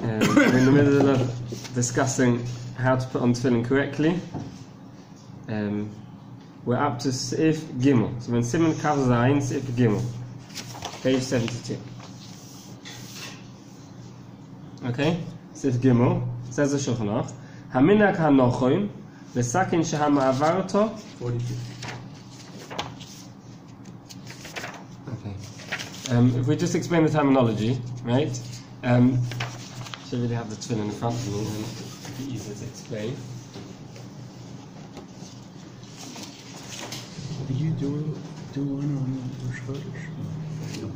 We're in the middle of discussing how to put on tefillin correctly. We're up to Seif Gimel. So we're in Siman Kav Zayin, Seif Gimel, page 72. Okay, Seif Gimel says the Shulchan Aruch. Haminag hanochoim lesakin shehamavarto. 42. Okay. If we just explain the terminology, right? Should really have the tefillin in front of me, and it'd be easier to explain. Did you do one on Rosh Chodesh? No.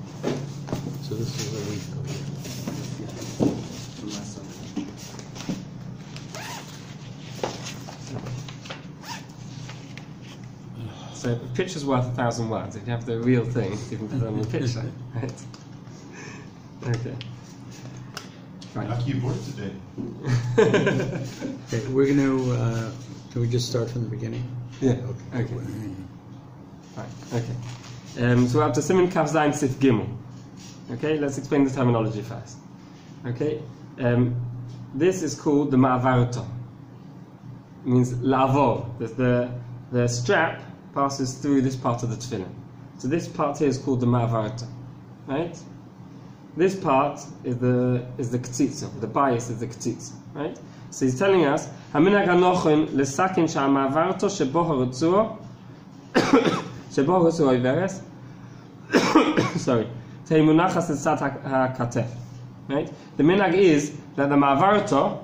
So this is a week ago. So a picture's worth 1,000 words. If you have the real thing, you can put it on the picture. Right? Okay. Right. Lucky you bought it today. Okay, we're going to. Can we just start from the beginning? Yeah. Okay. Right. Okay. So we're up to Siman Kav Zayin Seif Gimel. Okay. Let's explain the terminology first. Okay. This is called the ma'avarto. It means la'avor. The strap passes through this part of the tefillin. So this part here is called the ma'avarto. Right. This part is the k'tzitza. The bias is the k'tzitza. Right. So he's telling us haminag hanochoim lesakin shehamavarto shebo harutzuo shebo harutzuo iveres. Sorry. Teimunachas etzat hakatef. Right. The minhag is that the ma'avarto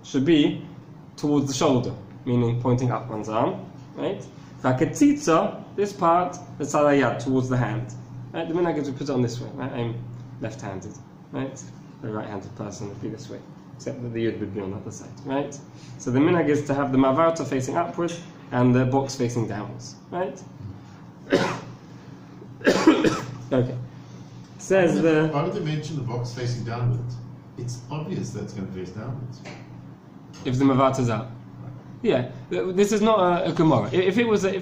should be towards the shoulder, meaning pointing up one's arm. Right. V'haketzitza, this part, is tzad towards the hand. Right. The minhag is to put it on this way. Right. I'm left-handed. Right. The right-handed person would be this way, except that the yud would be on the other side. Right. So the minhag is to have the ma'avarto facing upwards and the box facing downwards. Right. Okay. Says the. Why would they mention the box facing downwards? It's obvious that it's going to face downwards. If the ma'avarto's up. Yeah, this is not a Gemara. If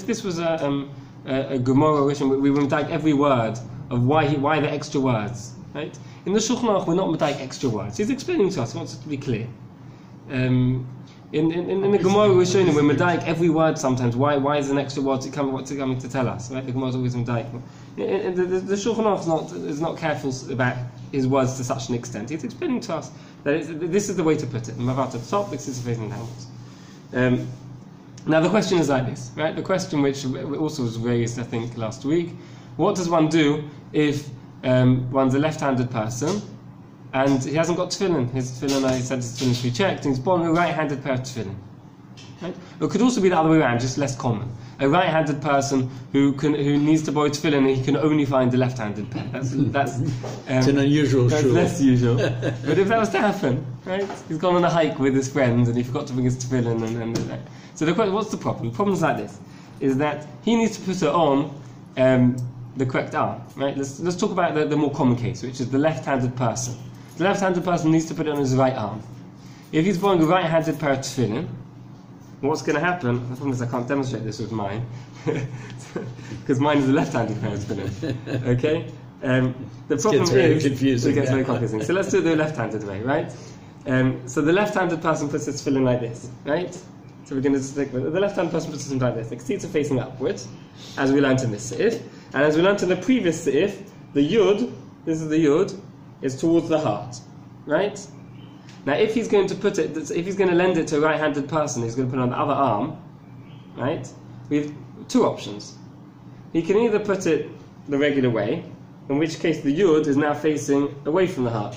this was a Gemara, we would medayek every word of why the extra words, right? In the Shulchan Aruch, we're not medayek extra words. He's explaining to us. He wants it to be clear. In the Gemara, we're showing him we're medayek every word. Sometimes why is an extra word what's it coming to tell us? Right? The Gemara is always medayek. The Shulchan Aruch is not careful about his words to such an extent. He's explaining to us that this is the way to put it. Ma'avarto at the top, this is facing downwards. Now the question is like this, right? The question which also was raised, I think, last week. What does one do if one's a left-handed person and he hasn't got tefillin? His tefillin, he said his tefillin should be checked, and he's born with a right-handed pair of tefillin. Right? It could also be the other way around, just less common. A right-handed person who needs to borrow tefillin and he can only find the left-handed pair. That's it's an unusual That's shul. less usual. But if that was to happen, right? He's gone on a hike with his friends and he forgot to bring his tefillin and so the question, what's the problem? The problem is like this: is that he needs to put it on the correct arm, right? Let's talk about the more common case, which is the left-handed person. The left-handed person needs to put it on his right arm. If he's wearing a right-handed pair of tefillin, what's going to happen? The problem is I can't demonstrate this with mine, because mine is a left-handed pair of tefillin. Okay. The problem gets very is confusing. It gets very confusing. So let's do it the left-handed way, right? So the left-handed person puts his tefillin like this, right? So we're going to stick with it. The left-handed person puts it like this. The k'tzitza facing upwards, as we learned in this seif, and as we learned in the previous seif, the yud, this is the yud, is towards the heart, right? Now, if he's going to put it, if he's going to lend it to a right-handed person, he's going to put it on the other arm, right? We have two options. He can either put it the regular way, in which case the yud is now facing away from the heart.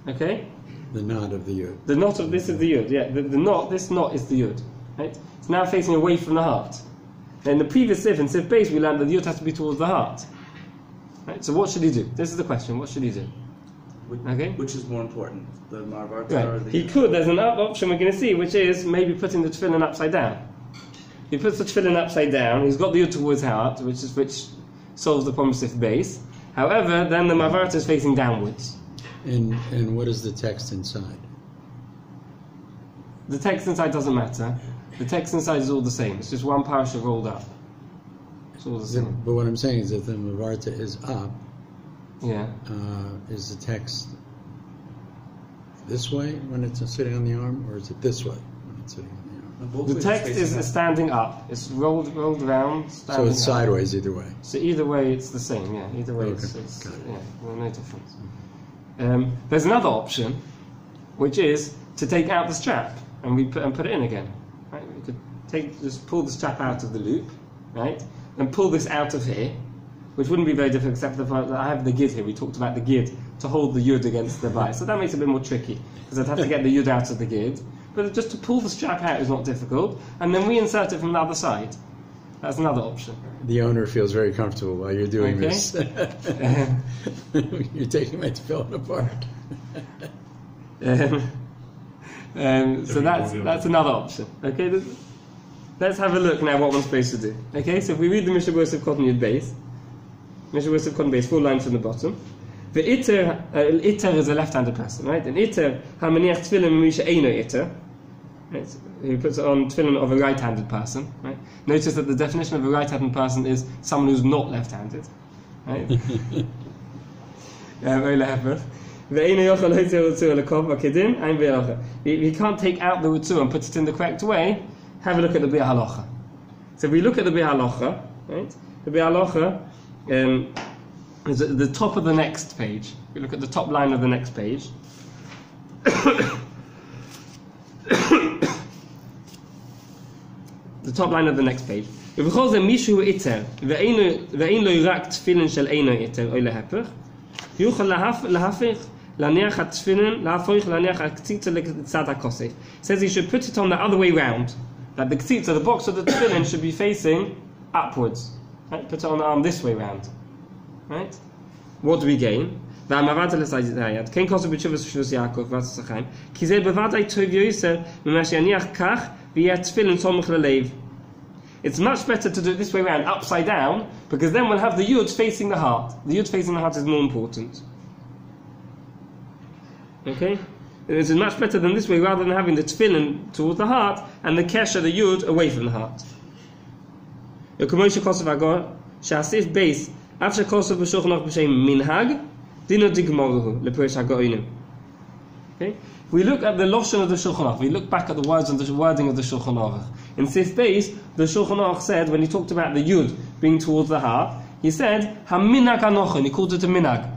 Okay? The knot of the yud. The knot of this is the yud. Yeah, this knot is the yud. Right? It's now facing away from the heart. And in the previous seif, in seif base, we learned that the yud has to be towards the heart. Right? So what should he do? This is the question. What should he do? Okay. Which is more important, the ma'avarto Right. or the... He could. There's another option we're going to see, which is maybe putting the tefillin upside down. He puts the tefillin upside down. He's got the yud towards heart, which solves the problem of seif base. However, then the ma'avarto is facing downwards. And what is the text inside? The text inside doesn't matter. The text inside is all the same. It's just one parasha rolled up. It's all the same. But what I'm saying is that the ma'avarto is up. Yeah. Is the text this way when it's sitting on the arm, or is it this way when it's sitting on the arm? The text is standing up. It's rolled around. So it's sideways either way. So either way, it's the same. Yeah, either way, Okay. it's no difference. There's another option, which is to take out the strap and put it in again. Right? We could just pull the strap out of the loop, right, and pull this out of here, which wouldn't be very difficult except for the fact that I have the gid here. We talked about the gid to hold the yud against the bite, so that makes it a bit more tricky because I'd have to get the yud out of the gid. But just to pull the strap out is not difficult, and then we insert it from the other side. That's another option. The owner feels very comfortable while you're doing this. You're taking my tefillin apart. So that's another option. Okay, let's have a look now what one's supposed to do. Okay, so if we read the MISHNA Berura of Cotton Yud Base, MISHNA Berura of Cotton Base, 4 lines from the bottom. The iter is a left-handed person, right? And iter hamaniach tefillin misha eino iter. Right? He puts it on tefillin of a right-handed person. Right? Notice that the definition of a right-handed person is someone who's not left-handed. Right? He can't take out the Rutsu and put it in the correct way. Have a look at the Biur Halacha. So if we look at the Biur Halacha, right? The Biur Halacha is at the top of the next page. We look at the top line of the next page. The top line of the next page. ובכל זה מישהו איתר, ואין לו רק תפילין של אינו איתר, או להפך, יוכל להפך להניח התפילין, להניח הקציצה לצד הכוסף. Says he should put it on the other way round. That the ktitza, the box of the tefillin, should be facing upwards. Right? Put it on the arm this way round. Right? What do we gain? כן כוסף בתשובס ושבוס יעקב ועצת החיים, כי זה בוודאי טוב יותר ממה שיניח כך ויהיה תפילין סמוך ללב. It's much better to do it this way around, upside down, because then we'll have the yud facing the heart. The yud facing the heart is more important. Okay? It is much better than this way, rather than having the tefillin towards the heart and the kesher, the yud, away from the heart. שהסעיף בייס, אף שכוסף בשולחן ערוך בשם מנהג, דינו דגמורו לפרש הגאונים. Okay? We look at the Lashon of the Shulchan Aruch. We look back at the words and the wording of the Shulchan Aruch. In Sif Beis, the Shulchan Aruch said, when he talked about the Yud being towards the heart, he said, HaMinag Anochen, he called it a Minag.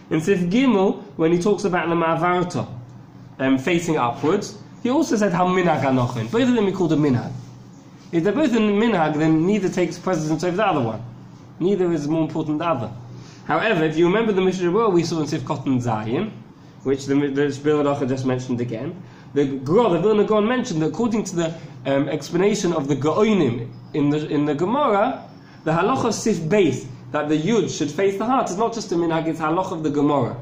In Sif Gimel, when he talks about the Ma'avarta, facing upwards, he also said HaMinag Anochen. Both of them he called a Minag. If they're both in Minag, then neither takes precedence over the other one. Neither is more important than the other. However, if you remember the MISHNA Berura we saw in Sif Cotton Zayin, which the Biur Halacha just mentioned again, the Vilna Gaon mentioned that according to the explanation of the Gaonim in the Gemara, the halacha Sif Beis, that the Yud should face the heart, is not just a minhag, it's halacha of the Gemara.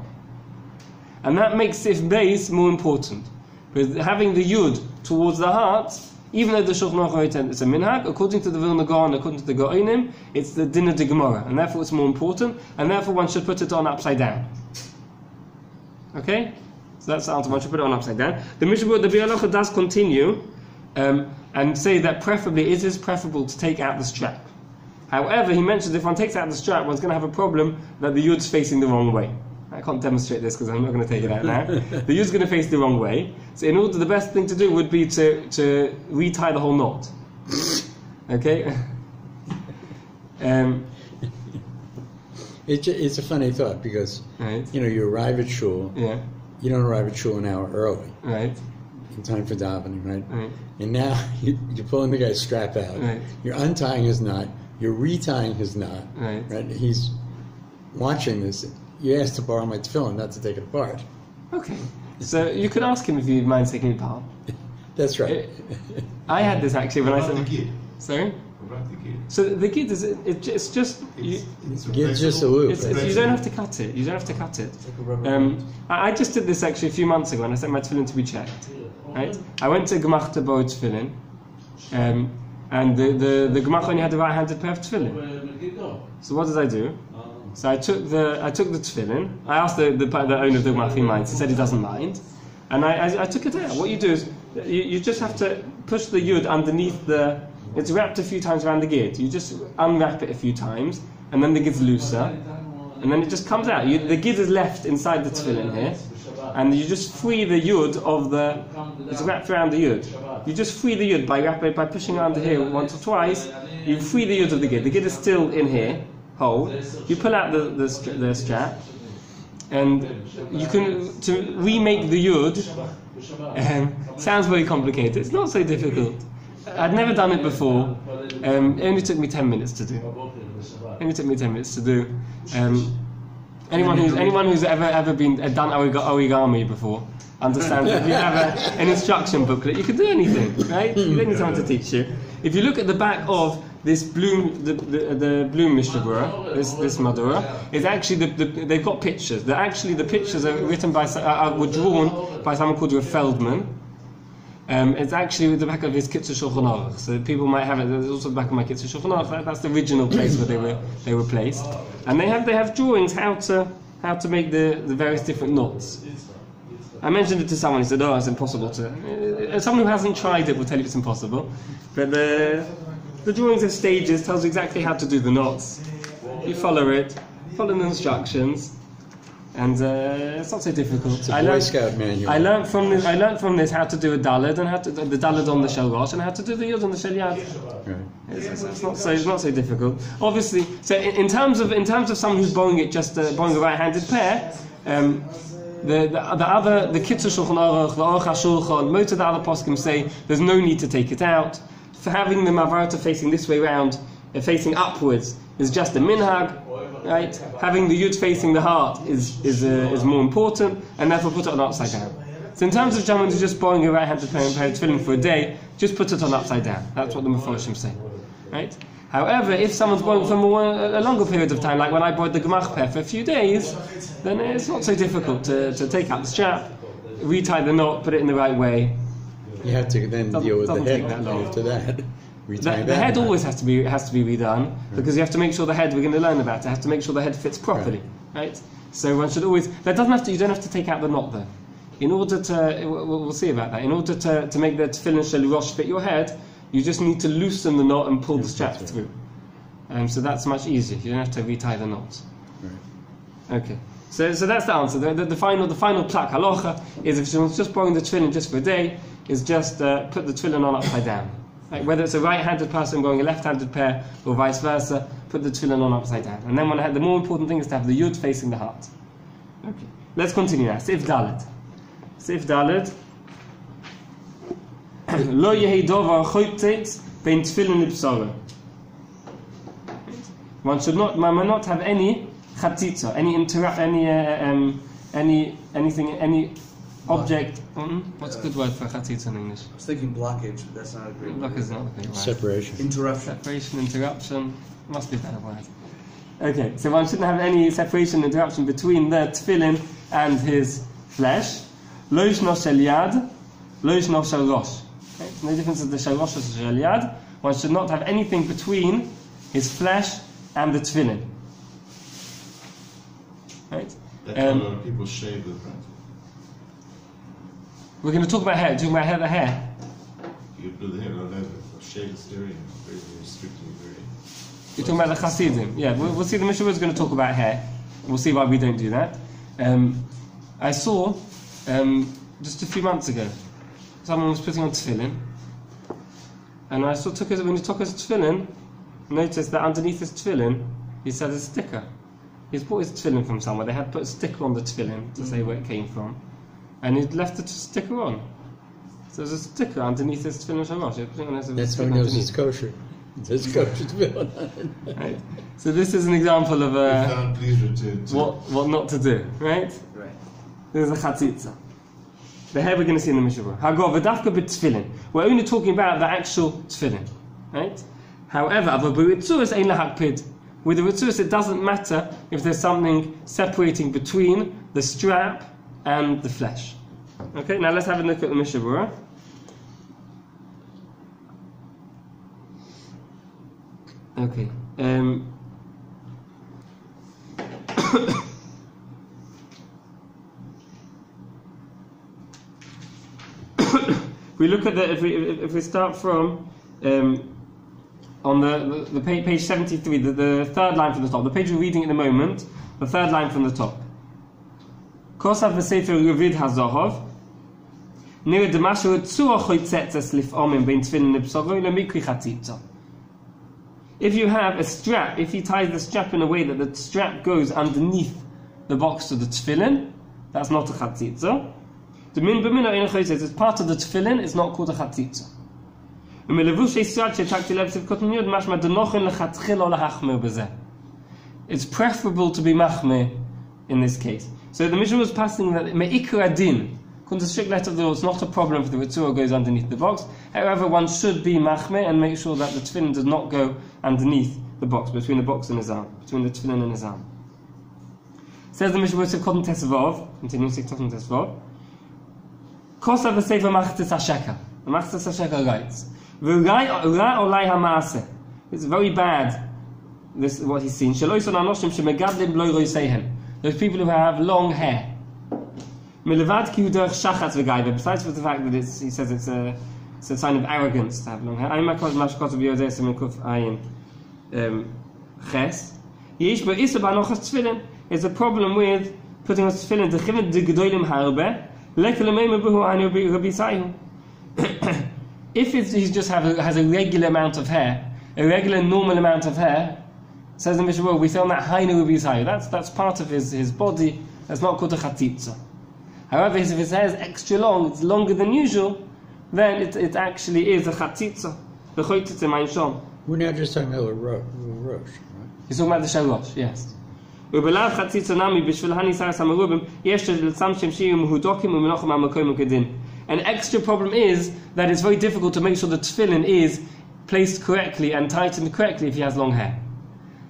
And that makes Sif Beis more important. Because having the Yud towards the heart, even though the Shulchan Aruch wrote it's a minhag, according to the Vilna Gaon, according to the Gaonim, it's the din of the Gemara, and therefore it's more important, and therefore one should put it on upside down. Okay? So that's the answer. One should put it on upside down. The MISHNA Berura, the Biur Halacha does continue and say that preferably it is preferable to take out the strap. However, he mentions if one takes out the strap, one's going to have a problem that the yud's facing the wrong way. I can't demonstrate this because I'm not going to take it out now. The yud's going to face the wrong way. So in order, the best thing to do would be to retie the whole knot. Okay? It's a funny thought because, right. You arrive at shul. Yeah. You don't arrive at shul an hour early. Right. In time for davening, right? Right. And now you're pulling the guy's strap out. Right. You're untying his knot. You're retying his knot. Right. He's watching this. You asked to borrow my tefillin, not to take it apart. Okay. So you could ask him if you mind taking it apart. That's right. I had this actually when I said. The gid? Sorry? About the gid? So the gid is it's just It's just a loop. you don't have to cut it. You don't have to cut it. I just did this actually a few months ago, and I sent my tefillin to be checked. Right? I went to Gemach to borrow tefillin, and the Gemach only had a right-handed pair of tefillin. So what did I do? So I took the tefillin. I asked the owner of the Gemach if he minds. He said he doesn't mind, and I took it out. What you do is you just have to push the yud underneath the. It's wrapped a few times around the gid. You just unwrap it a few times, and then the gid's looser, and then it just comes out. The gid is left inside the tefillin here, and you just free the yud of the. It's wrapped around the yud. You just free the yud by pushing it under here once or twice. You free the yud of the gid. The gid is still in here, whole. You pull out the strap, and you can to remake the yud. Sounds very complicated. It's not so difficult. I'd never done it before. It only took me 10 minutes to do. Anyone who's ever been done origami before understands that if you have an instruction booklet, you can do anything, right? You don't need someone to teach you. If you look at the back of this Bloom, the Bloom MISHNA Berura, this Madura, is actually they've got pictures. The pictures are written were drawn by someone called Feldman. It's actually at the back of his Shulchan Aruch, so people might have it. There's also the back of my Shulchan Aruch. That's the original place where they were placed, and they have drawings how to make the various different knots. I mentioned it to someone. He said, "Oh, it's impossible to." Someone who hasn't tried it will tell you it's impossible, but the drawings of stages tells you exactly how to do the knots. You follow the instructions. And it's not so difficult. It's a Boy Scout manual. I learned from this how to do a daled and how to do the daled on the shel rosh and how to do the yud on the shel yad. Right. It's not so difficult. Obviously, so in terms of someone who's bowing it bowing a right-handed pair, the Kitzur Shulchan Aruch, the Aruch HaShulchan, most of the other poskim say there's no need to take it out. For having the mavarta facing this way round, facing upwards, is just a minhag. Right, having the yud facing the heart is more important, and therefore put it on upside down. So in terms of someone who's just bowing a right-handed pair of tefillin for a day, just put it on upside down. That's what the Mefarshim say. Right. However, if someone's bowing for a longer period of time, like when I bowed the gemach pair for a few days, then it's not so difficult to take out the strap, retie the knot, put it in the right way. You have to then deal with the head after that. The head always has to be redone, because you have to make sure the head, we're going to learn about it, have to make sure the head fits properly, right? So one should always, you don't have to take out the knot though. In order to, we'll see about that, in order to make the tefillin shel rosh fit your head, you just need to loosen the knot and pull the strap through. So that's much easier, you don't have to retie the knot. Right. Okay, so that's the answer. The final plak halacha is if someone's just borrowing the tefillin just for a day, is just put the tefillin on upside down. Like whether it's a right-handed person going a left-handed pair or vice versa, put the tefillin on upside down. And then the more important thing is to have the yud facing the heart. Okay, let's continue now. Sif Dalet. Lo yehi dovar choytzeitz bein tefillin libsara. One should not have any chatzitza, any object. What's a good word for chatzitza in English? I was thinking blockage, but that's not a great word. Blockage is not a great word. Separation. Interruption. Must be a better word. Okay, so one shouldn't have any separation, interruption between the tefillin and his flesh. Lo yishno shel yad, lo yishno shel rosh. No difference in the shel rosh or shel yad. One should not have anything between his flesh and the tefillin. Right? That's why a lot of people shave the front. We're going to talk about hair. Talking about the hair. You do the hair, not have a shave is very strictly very. You're talking about the Hasidim. Yeah, we'll see. The Mishnah is going to talk about hair. We'll see why we don't do that. I saw just a few months ago, someone was putting on tefillin, and I saw when he took his tefillin, noticed that underneath his tefillin, he said a sticker. He's bought his tefillin from somewhere. They had put a sticker on the tefillin to say where it came from. And he'd left the sticker on. So there's a sticker underneath his tefillin shalosh. That's how he knows it's kosher. It's kosher tefillin. Right. So this is an example of what not to do, right? Right. There's a chatzitza. The hair we're going to see in the Mishnah Berura. Hagov v'dafka b'tefillin. We're only talking about the actual tefillin, right? However, with the ritzuas it doesn't matter if there's something separating between the strap and the flesh. Okay, now let's have a look at the Mishnah Berura. Okay. We look at if we start from on the page 73, the third line from the top, the page we're reading at the moment, the third line from the top. Kosav v'sefer Ravid HaZohov. Nira d'mashu tzua choytzetzes lif'omim bein tefillin l'psogoi l'mikri chatzitza. If you have a strap, if he ties the strap in a way that the strap goes underneath the box of the tefillin, that's not a chatzitza. The min b'mina in a choytzetz, it's part of the tefillin, it's not called a chatzitza. It's preferable to be machmir in this case. So the Mishnah was passing that me'ikar adin, according to the strict letter of the law, it's not a problem if the ritzurah goes underneath the box. However, one should be machmir and make sure that the tefillin does not go underneath the box, between the box and his arm, between the tefillin and his arm. Says the Mishnah, Kotten Tesvav, continuing Kotten Tesvav, Kosa v'sefer machtes hasheka. The machtes hasheka writes, it's very bad. This is what he's seen. Those people who have long hair. Besides for the fact that he says it's a sign of arrogance to have long hair. It's a problem with putting a tefillin. If he just has a regular amount of hair, a regular normal amount of hair, says the Mishnah, we say on that hainu ubisayu. That's part of his body. That's not called a chatzitza. However, if his hair is extra long, it's longer than usual, then it actually is a chatzitza. The choytzitza mein shom. We're not just talking about Rosh, right? He's talking about the shalosh, yes. ובלאו חציצה נמי בשביל הניסרס המרובים יש לצמצם שיהיו מהודוקים ומנוחים מהמקום כדין. An extra problem is that it's very difficult to make sure the tefillin is placed correctly and tightened correctly if he has long hair.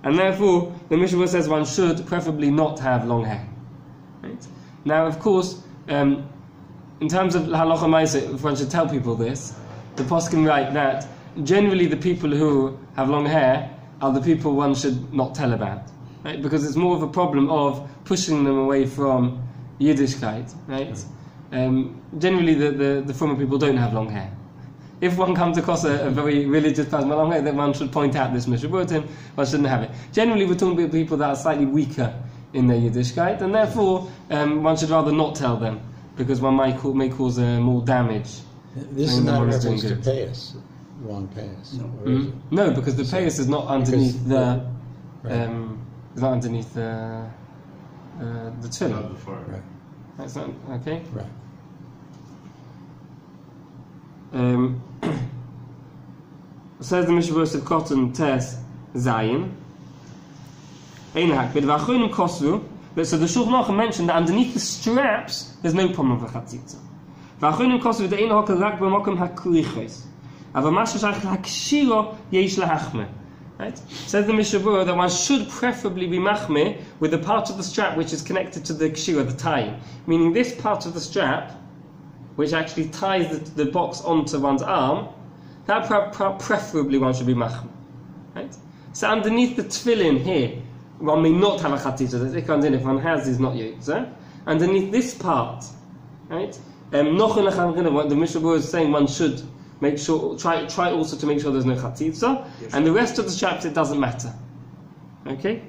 And therefore, the Mishnah says one should preferably not have long hair. Right? Now, of course, in terms of halacha-theory, if one should tell people this, the poskim write that generally the people who have long hair are the people one should not tell about. Right? Because it's more of a problem of pushing them away from Yiddishkeit. Right? Generally, the former people don't have long hair. If one comes across a very religious person with long hair, then one should point out this MISHNA Berura to him. One shouldn't have it. Generally, we're talking about people that are slightly weaker in their Yiddishkeit, and therefore one should rather not tell them, because one may cause more damage. This is not a reference to payas, long payas. No, no, because the payas is not underneath it's not underneath the tefillin. Right. That's not okay. Right. Says the Mishnah Berura of Cotton Tes Zayin. Einhak, but v'achronim kosru. So the Shulchan Aruch mentioned that underneath the straps there's no problem with chatzitza. V'achronim kosru the einhak rak b'makom hakrichos. Ava masha shach hakshiro yesh lahachme. Right? Says the Mishnah Berura that one should preferably be machmir with the part of the strap which is connected to the kshira, the tying. Meaning this part of the strap, which actually ties the box onto one's arm, that preferably one should be machmir. Right? So underneath the tefillin here, one may not have a chatzitza. That's ikar din if one has is not yotzer. Underneath this part, right? The Mishnah Berura is saying one should make sure, try also to make sure there's no chatzitza, yes, and the rest of the straps it doesn't matter. Okay.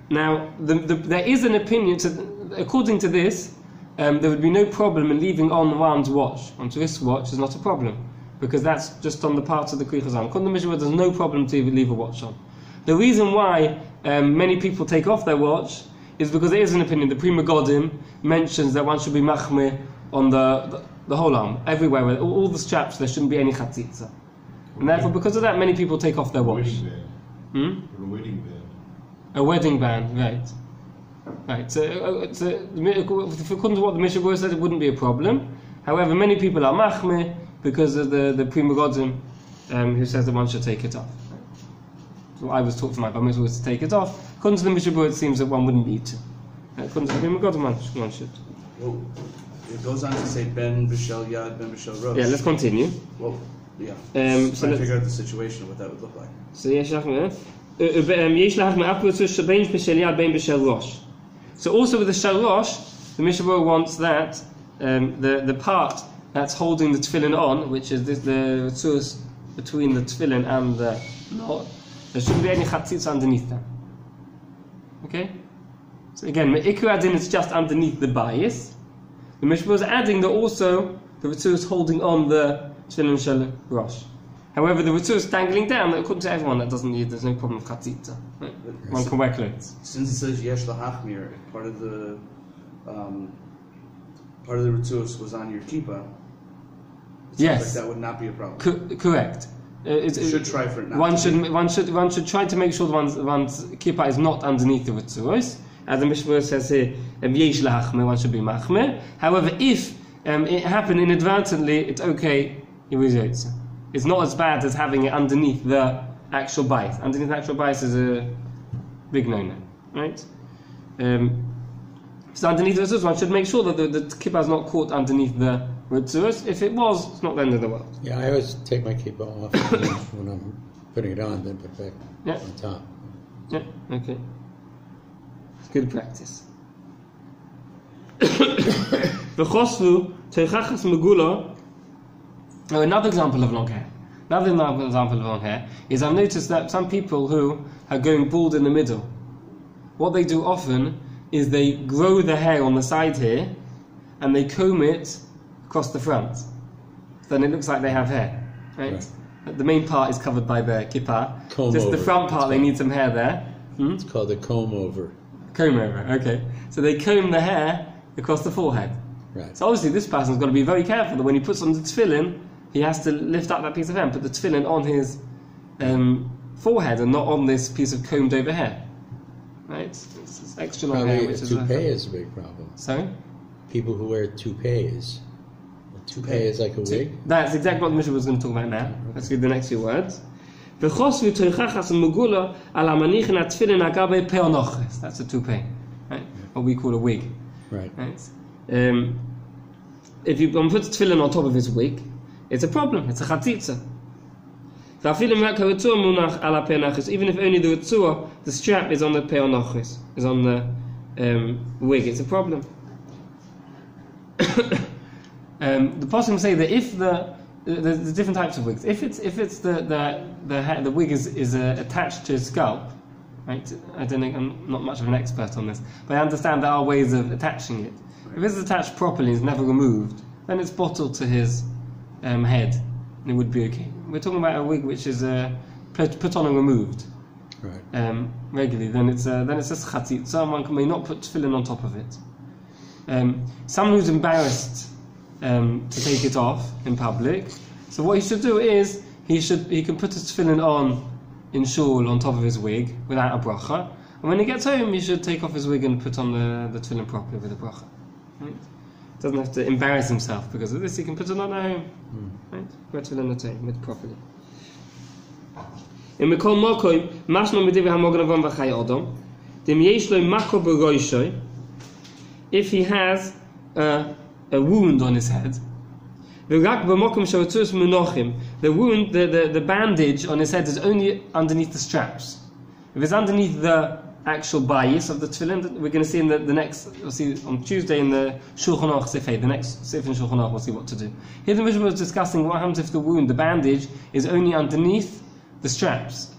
Now there is an opinion. According to this, there would be no problem in leaving on one's watch, onto wristwatch is not a problem, because that's just on the part of the krichas arm. According to the Mishnah, there's no problem to leave a watch on. The reason why many people take off their watch is because there is an opinion. The Pri Megadim mentions that one should be machmir on the whole arm, everywhere, with all the straps. There shouldn't be any chatzitza, and therefore, because of that, many people take off their watch. A wedding band. A wedding band, right? Right. So, according to what the Mishnah Berura said, it wouldn't be a problem. However, many people are machmir because of the Pri Megadim, who says that one should take it off. So I was taught from my Bar Mitzvah was to take it off. According to the Mishnah Berura, it seems that one wouldn't need to. According to the Pri Megadim, one should. Well, it goes on to say Ben B'Shel Yad, Ben B'Shel Rosh. Yeah, let's continue. Well, yeah. So let's figure out the situation of what that would look like. So So also with the shalosh, the Mishnah Berura wants that the part that's holding the tefillin on, which is the source between the tefillin and the knot, there shouldn't be any chatzitza underneath that. Okay? So again, Me'ikar Adin is just underneath the bias. The Mishnah was adding that also the Ritzur is holding on the Tefillin Shel Rosh. However, the Ritzur is dangling down, that according to everyone that doesn't need, there's no problem with Chatzitza. Right? One can wear clothes. Since it says Yesh Lahachmir, part of the Ritzur was on your kippah, it sounds like that would not be a problem. Correct. Should try for it not one to should try to make sure one's kippah is not underneath the Ritzuros. As the Mishnah says here, Yesh Lahachmir, one should be Machmir. However, if it happened inadvertently, it's okay. It's not as bad as having it underneath the actual bias. Underneath the actual bias is a big no-no, right? So underneath the Ritzuros, one should make sure that the kippah is not caught underneath the Ritzuros. If it was, it's not the end of the world. Yeah, I always take my kippah off when I'm putting it on, then put it back on top. Yeah, okay. It's good practice. Another example of long hair. Another example of long hair is I've noticed that some people who are going bald in the middle, what they do often is they grow the hair on the side here and they comb it across the front. Then it looks like they have hair, right? The main part is covered by the kippah. Comb Just over. the front part, they need some hair there. It's called a comb over. Comb over, okay. So they comb the hair across the forehead. Right. So obviously this person's got to be very careful that when he puts on the tefillin, he has to lift up that piece of hair and put the tefillin on his forehead and not on this piece of combed over hair. Right? It's extra long hair, Probably which a is toupee is a big problem. Sorry? People who wear toupees. A toupee is like a wig. That's exactly what the Mishnah was going to talk about now. Let's read the next few words. That's a toupee, right? What we call a wig. Right. If you put tefillin on top of his wig, it's a problem. It's a chatzitza. Even if only the ritzua, the strap is on the peonochis, is on the wig, it's a problem. The poskim say that if there's different types of wigs. If it's the wig is attached to his scalp, right? I don't know. I'm not much of an expert on this, but I understand there are ways of attaching it. If it's attached properly, it's never removed, then it's bottled to his head, and it would be okay. We're talking about a wig which is put on and removed regularly. Then it's just chatzit. Someone may not put tefillin on top of it. Someone who's embarrassed to take it off in public. So what he should do is he can put his tefillin on in shul on top of his wig without a bracha, and when he gets home he should take off his wig and put on the tefillin properly with a bracha. Right? Doesn't have to embarrass himself because of this. He can put it on at home. Right? Wear tefillin at home with properly. In Mikol Mokoy, Mashma Medivi HaMogen Avon V'Chai Odom, Dem Yesh Lo Mako B'Roishoy, if he has a wound on his head, the wound, the bandage on his head is only underneath the straps. If it's underneath the actual bias of the tefillin, we're going to see in the next, we'll see on Tuesday in the Shulchan Aruch Sifei, the next Sif in Shulchan Aruch, we'll see what to do. Here the Mishnah was discussing what happens if the wound, the bandage, is only underneath the straps.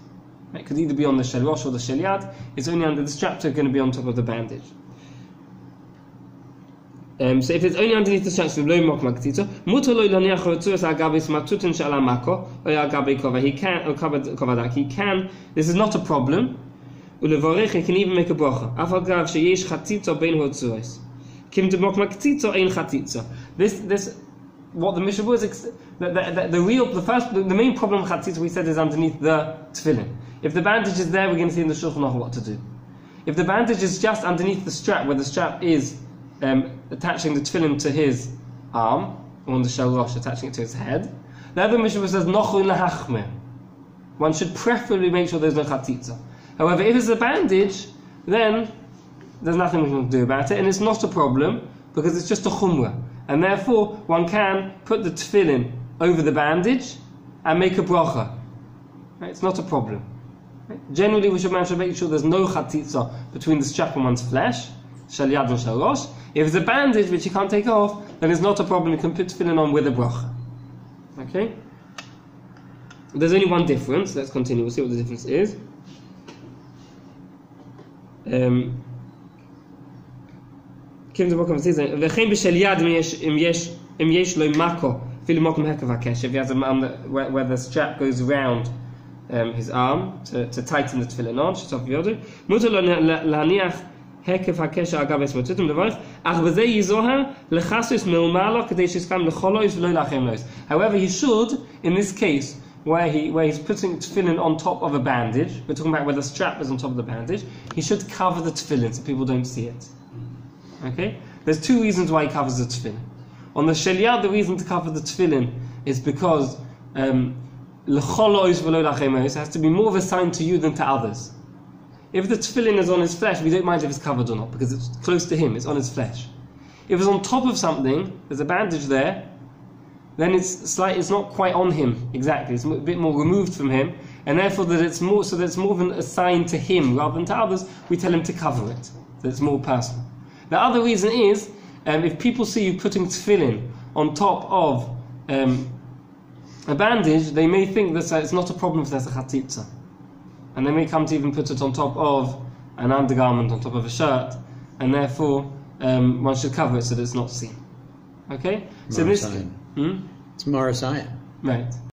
It could either be on the shel rosh or the shel yad. It's only under the straps, so it's going to be on top of the bandage. So if it's only underneath the straps, he can. This is not a problem. He can even make a bracha. This, what the Mishnah was, the main problem of chatzitza we said is underneath the tefillin. If the bandage is there, we're going to see in the Shulchan Aruch what to do. If the bandage is just underneath the strap, where the strap is attaching the tefillin to his arm, or on the shel rosh attaching it to his head, the other Mishnah says nochun lahachmir. One should preferably make sure there's no chatzitza. However, if it's a bandage, then there's nothing we can do about it, and it's not a problem because it's just a chumrah, and therefore one can put the tefillin over the bandage and make a bracha. Right? It's not a problem. Right? Generally, we should make sure there's no chatzitza between the strap and one's flesh, shel yad and shel rosh. If it's a bandage which you can't take off, then it's not a problem. You can put tefillin on with a bracha. Okay. There's only one difference. Let's continue. We'll see what the difference is. Kim the book of season. V'chein b'shel yad im yesh lo mako fil mokum hekav hakesh. If he has a where the strap goes around his arm to tighten the tefillin on, shetof v'yodu. Mutar lo laniach hekav hakesh agav esmotutim levarich. Ach b'zeh yizohar lechasus milmalo kadei shiskam lecholois v'lo lachem lois. However, he should, in this case, where he's putting tefillin on top of a bandage, we're talking about where the strap is on top of the bandage, he should cover the tefillin so people don't see it. Okay? There's two reasons why he covers the tefillin. On the shel yad, the reason to cover the tefillin is because l'cholois v'lo lachem lois has to be more of a sign to you than to others. If the tefillin is on his flesh, we don't mind if it's covered or not, because it's close to him, it's on his flesh. If it's on top of something, there's a bandage there, then it's not quite on him exactly. It's a bit more removed from him, and therefore that it's more than a sign to him rather than to others. We tell him to cover it, so it's more personal. The other reason is if people see you putting tefillin on top of a bandage, they may think that it's not a problem if there's a chatitza, and they may come to even put it on top of an undergarment, on top of a shirt, and therefore one should cover it so that it's not seen. Okay, so this. It's Marasayim. Right.